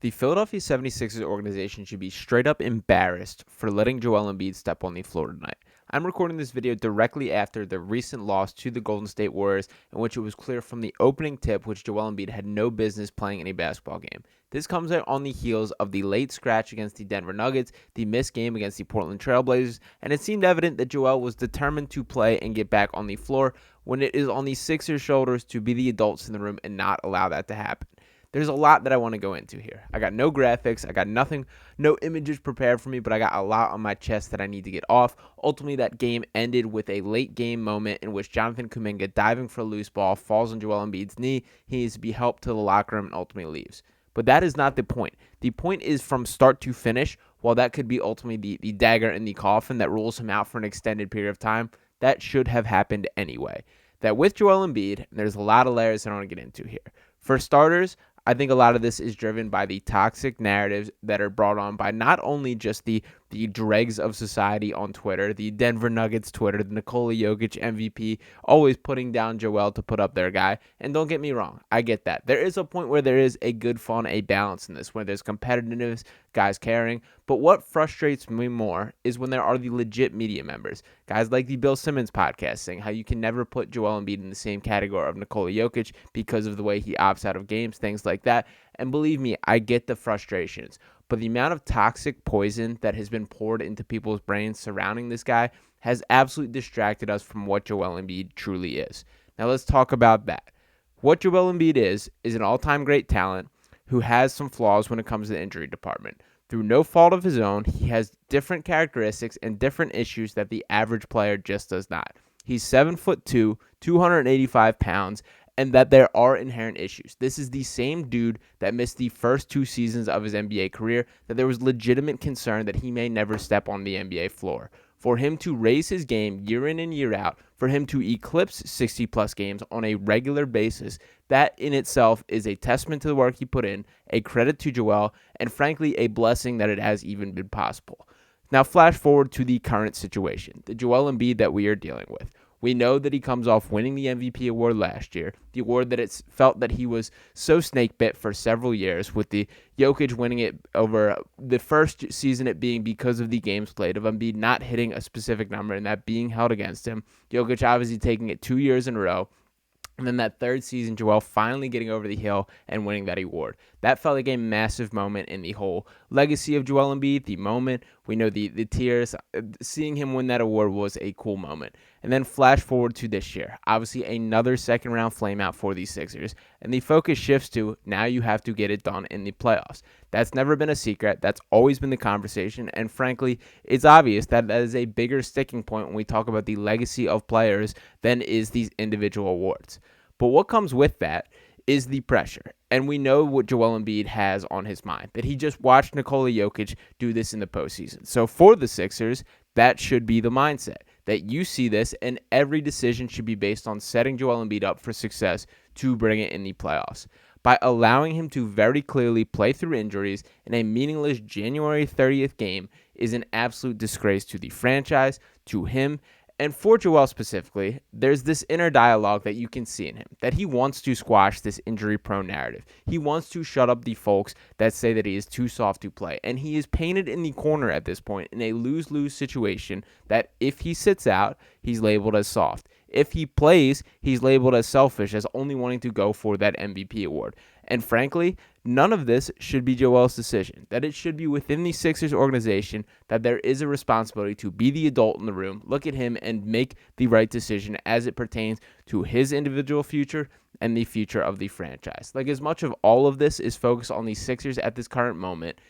The Philadelphia 76ers organization should be straight up embarrassed for letting Joel Embiid step on the floor tonight. I'm recording this video directly after the recent loss to the Golden State Warriors, in which it was clear from the opening tip which Joel Embiid had no business playing any basketball game. This comes out on the heels of the late scratch against the Denver Nuggets, the missed game against the Portland Trail Blazers, and it seemed evident that Joel was determined to play and get back on the floor when it is on the Sixers' shoulders to be the adults in the room and not allow that to happen. There's a lot that I want to go into here. I got no graphics. I got nothing, no images prepared for me, but I got a lot on my chest that I need to get off. Ultimately, that game ended with a late game moment in which Jonathan Kuminga, diving for a loose ball, falls on Joel Embiid's knee. He needs to be helped to the locker room and ultimately leaves. But that is not the point. The point is from start to finish, while that could be ultimately the dagger in the coffin that rules him out for an extended period of time, that should have happened anyway. That with Joel Embiid, there's a lot of layers I don't want to get into here. For starters, I think a lot of this is driven by the toxic narratives that are brought on by not only just the dregs of society on Twitter, the Denver Nuggets Twitter, the Nikola Jokic MVP, always putting down Joel to put up their guy. And don't get me wrong, I get that. There is a point where there is a good fun, a balance in this, where there's competitiveness, guys caring. But what frustrates me more is when there are the legit media members, guys like the Bill Simmons podcast, saying how you can never put Joel Embiid in the same category of Nikola Jokic because of the way he opts out of games, things like that. And believe me, I get the frustrations. But the amount of toxic poison that has been poured into people's brains surrounding this guy has absolutely distracted us from what Joel Embiid truly is. Now let's talk about that. What Joel Embiid is an all-time great talent who has some flaws when it comes to the injury department. Through no fault of his own, he has different characteristics and different issues that the average player just does not. He's 7'2", 285 pounds, and that there are inherent issues. This is the same dude that missed the first 2 seasons of his NBA career, that there was legitimate concern that he may never step on the NBA floor. For him to raise his game year in and year out, for him to eclipse 60-plus games on a regular basis, that in itself is a testament to the work he put in, a credit to Joel, and frankly, a blessing that it has even been possible. Now, flash forward to the current situation, the Joel Embiid that we are dealing with. We know that he comes off winning the MVP award last year, the award that it's felt that he was so snake-bit for several years, with the Jokic winning it over the first season, it being because of the games played, of Embiid not hitting a specific number and that being held against him. Jokic obviously taking it 2 years in a row. And then that third season, Joel finally getting over the hill and winning that award. That felt like a massive moment in the whole legacy of Joel Embiid. The moment, we know the tears, seeing him win that award was a cool moment. And then flash forward to this year. Obviously, another second-round flameout for the Sixers. And the focus shifts to, now you have to get it done in the playoffs. That's never been a secret. That's always been the conversation. And frankly, it's obvious that that is a bigger sticking point when we talk about the legacy of players than is these individual awards. But what comes with that is the pressure. And we know what Joel Embiid has on his mind, that he just watched Nikola Jokic do this in the postseason. So for the Sixers, that should be the mindset, that you see this and every decision should be based on setting Joel Embiid up for success to bring it in the playoffs. By allowing him to very clearly play through injuries in a meaningless January 30th game is an absolute disgrace to the franchise, to him, and for Joel specifically. There's this inner dialogue that you can see in him, that he wants to squash this injury-prone narrative. He wants to shut up the folks that say that he is too soft to play, and he is painted in the corner at this point in a lose-lose situation that if he sits out, he's labeled as soft. If he plays, he's labeled as selfish, as only wanting to go for that MVP award. And frankly, none of this should be Joel's decision, that it should be within the Sixers organization, that there is a responsibility to be the adult in the room, look at him, and make the right decision as it pertains to his individual future and the future of the franchise. Like, as much of all of this is focused on the Sixers at this current moment,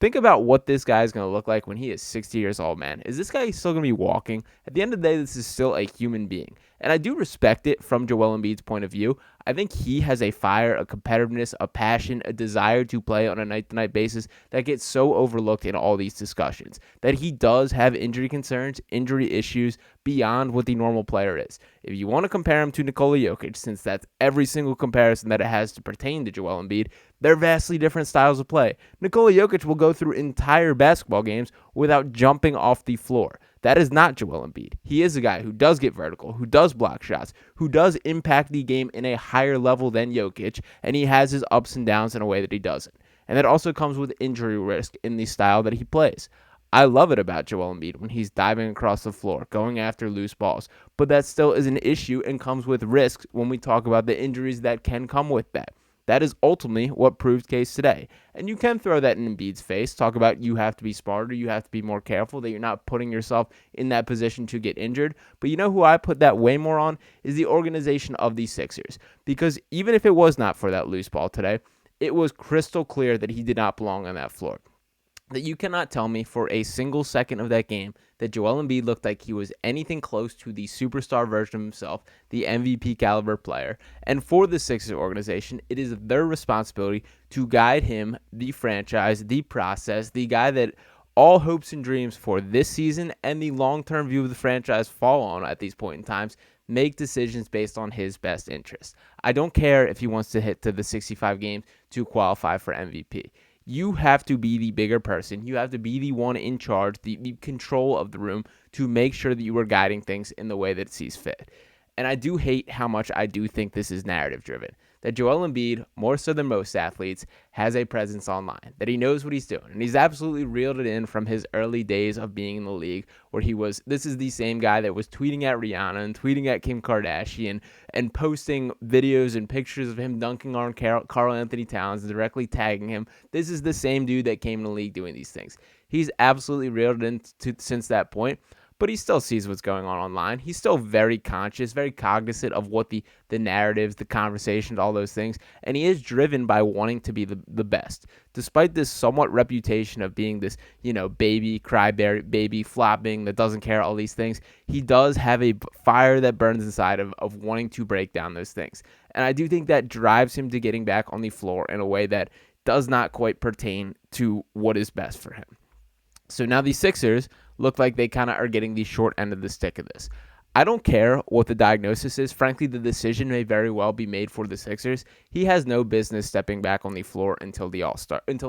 think about what this guy is going to look like when he is 60 years old, man. Is this guy still going to be walking? At the end of the day, this is still a human being. And I do respect it from Joel Embiid's point of view. I think he has a fire, a competitiveness, a passion, a desire to play on a night-to-night basis that gets so overlooked in all these discussions. That he does have injury concerns, injury issues beyond what the normal player is. If you want to compare him to Nikola Jokic, since that's every single comparison that it has to pertain to Joel Embiid, they're vastly different styles of play. Nikola Jokic will go through entire basketball games without jumping off the floor. That is not Joel Embiid. He is a guy who does get vertical, who does block shots, who does impact the game in a higher level than Jokic, and he has his ups and downs in a way that he doesn't. And that also comes with injury risk in the style that he plays. I love it about Joel Embiid when he's diving across the floor, going after loose balls, but that still is an issue and comes with risks when we talk about the injuries that can come with that. That is ultimately what proved case today. And you can throw that in Embiid's face, talk about you have to be smarter, you have to be more careful, that you're not putting yourself in that position to get injured. But you know who I put that way more on is the organization of the Sixers. Because even if it was not for that loose ball today, it was crystal clear that he did not belong on that floor. That you cannot tell me for a single second of that game that Joel Embiid looked like he was anything close to the superstar version of himself, the MVP caliber player. And for the Sixers organization, it is their responsibility to guide him, the franchise, the process, the guy that all hopes and dreams for this season and the long-term view of the franchise fall on at these point in times, make decisions based on his best interest. I don't care if he wants to hit to the 65 games to qualify for MVP. You have to be the bigger person. You have to be the one in charge, the control of the room to make sure that you are guiding things in the way that it sees fit. And I do hate how much I do think this is narrative driven. That Joel Embiid, more so than most athletes, has a presence online. That he knows what he's doing. And he's absolutely reeled it in from his early days of being in the league, where this is the same guy that was tweeting at Rihanna and tweeting at Kim Kardashian and posting videos and pictures of him dunking on Karl Anthony Towns and directly tagging him. This is the same dude that came in the league doing these things. He's absolutely reeled it in since that point. But he still sees what's going on online. He's still very conscious, very cognizant of what the narratives, the conversations, all those things. And he is driven by wanting to be the best. Despite this somewhat reputation of being this, baby, baby, flopping, that doesn't care, all these things, he does have a fire that burns inside of wanting to break down those things. And I do think that drives him to getting back on the floor in a way that does not quite pertain to what is best for him. So now the Sixers look like they kind of are getting the short end of the stick of this. I don't care what the diagnosis is. Frankly, the decision may very well be made for the Sixers. He has no business stepping back on the floor until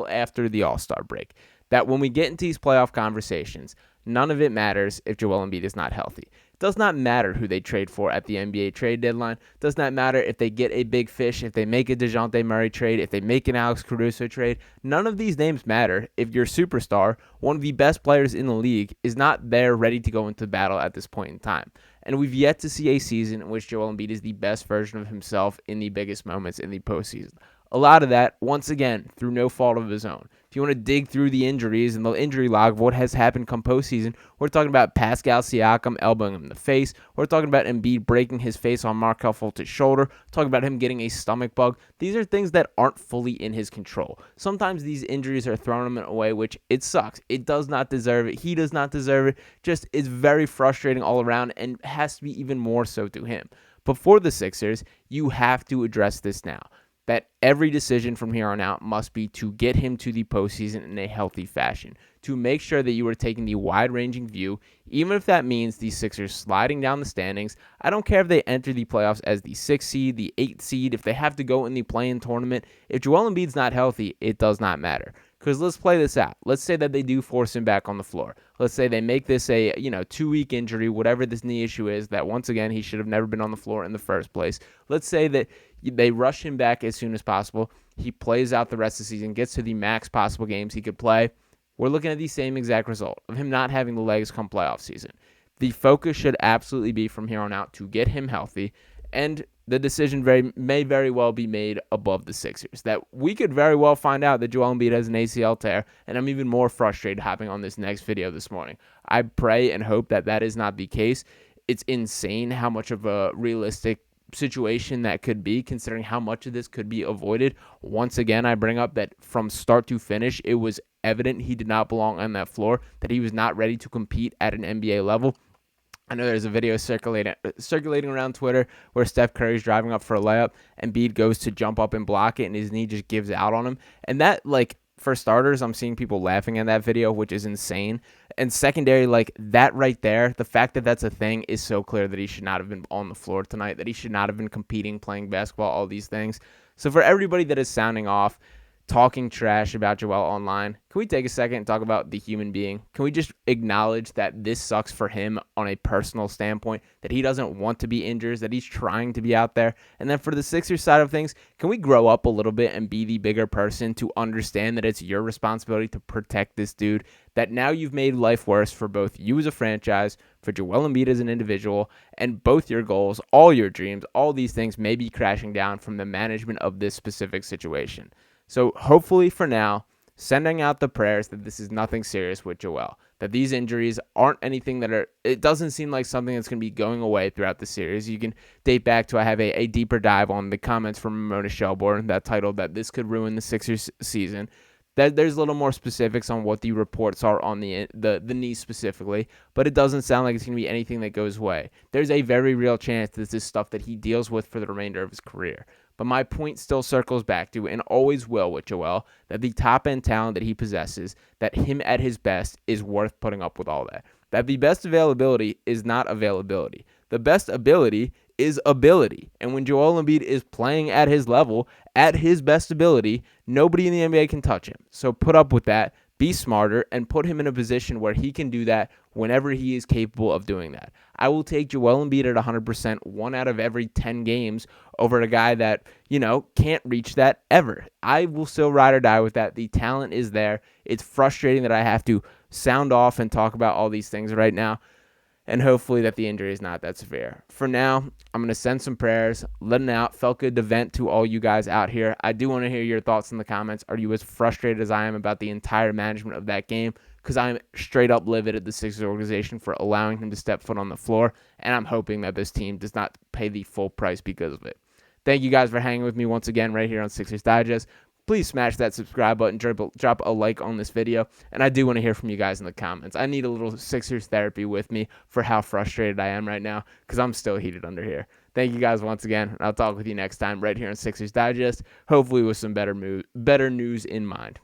after the All-Star break. That when we get into these playoff conversations, none of it matters if Joel Embiid is not healthy. It does not matter who they trade for at the NBA trade deadline. It does not matter if they get a big fish, if they make a DeJounte Murray trade, if they make an Alex Caruso trade. None of these names matter if your superstar, one of the best players in the league, is not there ready to go into battle at this point in time. And we've yet to see a season in which Joel Embiid is the best version of himself in the biggest moments in the postseason. A lot of that, once again, through no fault of his own. If you want to dig through the injuries and the injury log of what has happened come postseason, we're talking about Pascal Siakam elbowing him in the face. We're talking about Embiid breaking his face on Markelle Fultz's shoulder. We're talking about him getting a stomach bug. These are things that aren't fully in his control. Sometimes these injuries are thrown him in a way which it sucks. It does not deserve it. He does not deserve it. Just is very frustrating all around and has to be even more so to him. But for the Sixers, you have to address this now. That every decision from here on out must be to get him to the postseason in a healthy fashion, to make sure that you are taking the wide-ranging view, even if that means the Sixers sliding down the standings. I don't care if they enter the playoffs as the 6th seed, the 8th seed, if they have to go in the play-in tournament. If Joel Embiid's not healthy, it does not matter. Because let's play this out. Let's say that they do force him back on the floor. Let's say they make this a 2-week injury, whatever this knee issue is, that once again he should have never been on the floor in the first place. Let's say that they rush him back as soon as possible. He plays out the rest of the season, gets to the max possible games he could play. We're looking at the same exact result of him not having the legs come playoff season. The focus should absolutely be from here on out to get him healthy, and the decision may very well be made above the Sixers. That we could very well find out that Joel Embiid has an ACL tear, and I'm even more frustrated hopping on this next video this morning. I pray and hope that that is not the case. It's insane how much of a realistic situation that could be, considering how much of this could be avoided. Once again, I bring up that from start to finish, it was evident he did not belong on that floor, that he was not ready to compete at an NBA level. I know there's a video circulating around Twitter where Steph Curry's driving up for a layup, and Embiid goes to jump up and block it, and his knee just gives out on him. And that, for starters, I'm seeing people laughing at that video, which is insane. And secondary, that right there, the fact that that's a thing is so clear that he should not have been on the floor tonight, that he should not have been competing, playing basketball, all these things. So for everybody that is sounding off talking trash about Joel online, can we take a second and talk about the human being? Can we just acknowledge that this sucks for him on a personal standpoint, that he doesn't want to be injured, that he's trying to be out there? And then for the Sixers side of things, can we grow up a little bit and be the bigger person to understand that it's your responsibility to protect this dude, that now you've made life worse for both you as a franchise, for Joel Embiid as an individual, and both your goals, all your dreams, all these things may be crashing down from the management of this specific situation. So hopefully for now, sending out the prayers that this is nothing serious with Joel, that these injuries aren't anything it doesn't seem like something that's going to be going away throughout the series. You can date back to, I have a deeper dive on the comments from Ramona Shelbourne that titled that this could ruin the Sixers season. There's a little more specifics on what the reports are on the knee specifically, but it doesn't sound like it's going to be anything that goes away. There's a very real chance that this is stuff that he deals with for the remainder of his career. But my point still circles back to, and always will with Joel, that the top-end talent that he possesses, that him at his best is worth putting up with all that. That the best availability is not availability. The best ability is ability. And when Joel Embiid is playing at his level, at his best ability, nobody in the NBA can touch him. So put up with that, be smarter, and put him in a position where he can do that whenever he is capable of doing that. I will take Joel Embiid at 100% 1 out of every 10 games over a guy that, can't reach that ever. I will still ride or die with that. The talent is there. It's frustrating that I have to sound off and talk about all these things right now, and hopefully that the injury is not that severe. For now, I'm going to send some prayers, letting out. Felt good to vent to all you guys out here. I do want to hear your thoughts in the comments. Are you as frustrated as I am about the entire management of that game? Because I'm straight up livid at the Sixers organization for allowing him to step foot on the floor, and I'm hoping that this team does not pay the full price because of it. Thank you guys for hanging with me once again right here on Sixers Digest. Please smash that subscribe button, drop a like on this video, and I do want to hear from you guys in the comments. I need a little Sixers therapy with me for how frustrated I am right now, because I'm still heated under here. Thank you guys once again, and I'll talk with you next time right here on Sixers Digest, hopefully with some better news in mind.